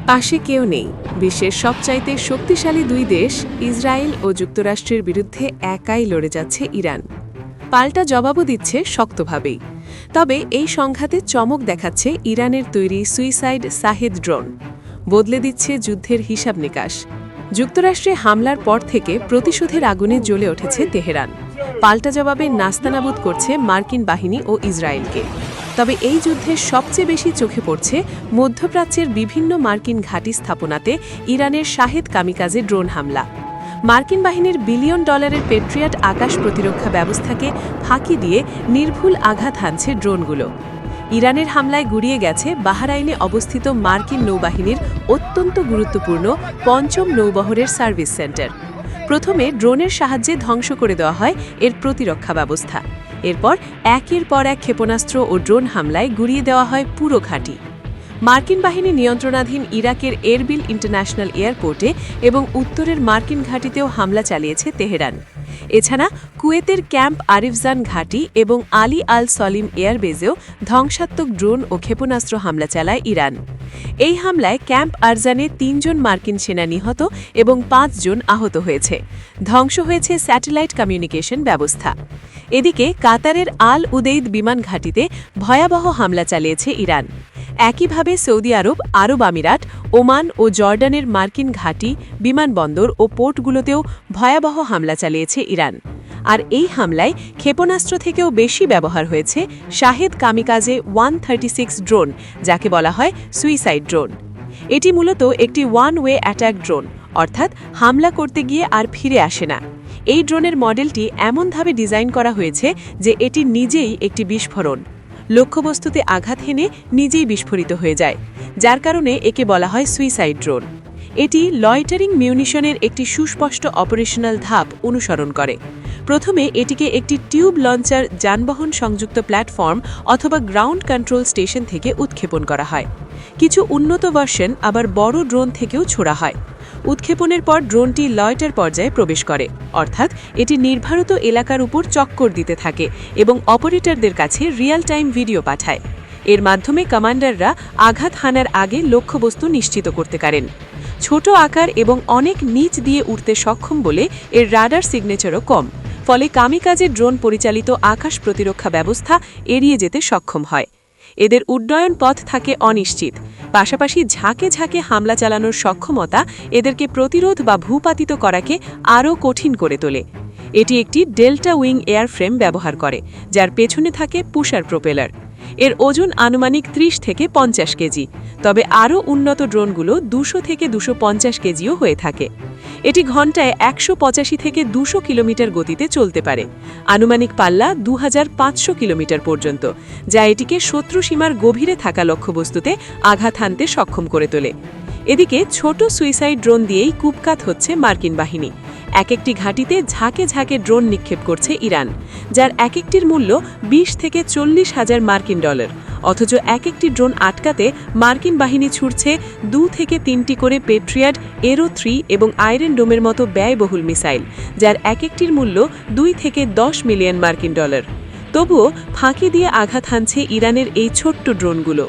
পাশে কেউ নেই। বিশ্বের সবচাইতে শক্তিশালী দুই দেশ ইসরায়েল ও যুক্তরাষ্ট্রের বিরুদ্ধে একাই লড়ে যাচ্ছে ইরান। পাল্টা জবাবও দিচ্ছে শক্তভাবেই। তবে এই সংঘাতে চমক দেখাচ্ছে ইরানের তৈরি সুইসাইড শাহেদ ড্রোন। বদলে দিচ্ছে যুদ্ধের হিসাব নিকাশ। যুক্তরাষ্ট্রে হামলার পর থেকে প্রতিশোধের আগুনে জ্বলে উঠেছে তেহরান। পাল্টা জবাবে নাস্তানাবুদ করছে মার্কিন বাহিনী ও ইসরায়েলকে। তবে এই যুদ্ধে সবচেয়ে বেশি চোখে পড়ছে মধ্যপ্রাচ্যের বিভিন্ন মার্কিন ঘাঁটি স্থাপনাতে ইরানের শাহেদ কামিকাজে ড্রোন হামলা। মার্কিন বাহিনীর বিলিয়ন ডলারের পেট্রিয়ট আকাশ প্রতিরক্ষা ব্যবস্থাকে ফাঁকি দিয়ে নির্ভুল আঘাত হানছে ড্রোনগুলো। ইরানের হামলায় গুড়িয়ে গেছে বাহরাইনে অবস্থিত মার্কিন নৌবাহিনীর অত্যন্ত গুরুত্বপূর্ণ পঞ্চম নৌবহরের সার্ভিস সেন্টার। প্রথমে ড্রোনের সাহায্যে ধ্বংস করে দেওয়া হয় এর প্রতিরক্ষা ব্যবস্থা। এরপর একের পর এক ক্ষেপণাস্ত্র ও ড্রোন হামলায় গুড়িয়ে দেওয়া হয় পুরো ঘাঁটি। মার্কিন বাহিনী নিয়ন্ত্রণাধীন ইরাকের এরবিল ইন্টারন্যাশনাল এয়ারপোর্টে এবং উত্তরের মার্কিন ঘাঁটিতেও হামলা চালিয়েছে তেহরান। এছাড়া কুয়েতের ক্যাম্প আরিফজান ঘাঁটি এবং আলী আল সলিম এয়ারবেজেও ধ্বংসাত্মক ড্রোন ও ক্ষেপণাস্ত্র হামলা চালায় ইরান। এই হামলায় ক্যাম্প আরজানে ৩ জন মার্কিন সেনা নিহত এবং ৫ জন আহত হয়েছে। ধ্বংস হয়েছে স্যাটেলাইট কমিউনিকেশন ব্যবস্থা। এদিকে কাতারের আল উদেইদ বিমান ঘাঁটিতে ভয়াবহ হামলা চালিয়েছে ইরান। একইভাবে সৌদি আরব, আরব আমিরাত, ওমান ও জর্ডানের মার্কিন ঘাঁটি, বিমানবন্দর ও পোর্টগুলোতেও ভয়াবহ হামলা চালিয়েছে ইরান। আর এই হামলায় ক্ষেপণাস্ত্র থেকেও বেশি ব্যবহার হয়েছে শাহেদ কামিকাজে 136 ড্রোন, যাকে বলা হয় সুইসাইড ড্রোন। এটি মূলত একটি ওয়ান ওয়ে অ্যাটাক ড্রোন, অর্থাৎ হামলা করতে গিয়ে আর ফিরে আসে না। এই ড্রোনের মডেলটি এমনভাবে ডিজাইন করা হয়েছে যে এটি নিজেই একটি বিস্ফোরণ। লক্ষ্যবস্তুতে আঘাত হেনে নিজেই বিস্ফোরিত হয়ে যায়, যার কারণে একে বলা হয় সুইসাইড ড্রোন। এটি লয়টারিং মিউনিশনের একটি সুস্পষ্ট অপারেশনাল ধাপ অনুসরণ করে। প্রথমে এটিকে একটি টিউব লঞ্চার যানবাহন সংযুক্ত প্ল্যাটফর্ম অথবা গ্রাউন্ড কন্ট্রোল স্টেশন থেকে উৎক্ষেপণ করা হয়। কিছু উন্নত ভার্সন আবার বড় ড্রোন থেকেও ছোড়া হয়। উৎক্ষেপণের পর ড্রোনটি লয়টার পর্যায়ে প্রবেশ করে, অর্থাৎ এটি নির্ধারিত এলাকার উপর চক্কর দিতে থাকে এবং অপারেটরদের কাছে রিয়েল টাইম ভিডিও পাঠায়। এর মাধ্যমে কমান্ডাররা আঘাত হানার আগে লক্ষ্যবস্তু নিশ্চিত করতে পারেন। ছোট আকার এবং অনেক নিচ দিয়ে উঠতে সক্ষম বলে এর রাডার সিগনেচারও কম, ফলে কামিকাজে ড্রোন পরিচালিত আকাশ প্রতিরক্ষা ব্যবস্থা এড়িয়ে যেতে সক্ষম হয়। এদের উড্ডয়ন পথ থাকে অনিশ্চিত। পাশাপাশি ঝাঁকে ঝাঁকে হামলা চালানোর সক্ষমতা এদেরকে প্রতিরোধ বা ভূপাতিত করাকে আরও কঠিন করে তোলে। এটি একটি ডেল্টা উইং এয়ারফ্রেম ব্যবহার করে, যার পেছনে থাকে পুশার প্রোপেলার। এর ওজন আনুমানিক ৩০ থেকে ৫০ কেজি, তবে আরও উন্নত ড্রোনগুলো ২০০ থেকে ২৫০ কেজিও হয়ে থাকে। এটি ঘণ্টায় ১৮৫ থেকে ২০০ কিলোমিটার গতিতে চলতে পারে। আনুমানিক পাল্লা ২৫০০ কিলোমিটার পর্যন্ত, যা এটিকে শত্রু সীমার গভীরে থাকা লক্ষ্যবস্তুতে আঘাত হানতে সক্ষম করে তোলে। এদিকে ছোট সুইসাইড ড্রোন দিয়েই কুপকাত হচ্ছে মার্কিন বাহিনী। এক একটি ঘাঁটিতে ঝাঁকে ঝাঁকে ড্রোন নিক্ষেপ করছে ইরান, যার এক একটির মূল্য ২০ থেকে ৪০ হাজার মার্কিন ডলার। অথচ এক একটি ড্রোন আটকাতে মার্কিন বাহিনী ছুড়ছে ২ থেকে ৩টি করে পেট্রিয়ট, এরো 3 এবং আয়রন ডোমের মতো ব্যয়বহুল মিসাইল, যার এক একটির মূল্য ২ থেকে ১০ মিলিয়ন মার্কিন ডলার। তবুও ফাঁকি দিয়ে আঘাত হানছে ইরানের এই ছোট্ট ড্রোনগুলো।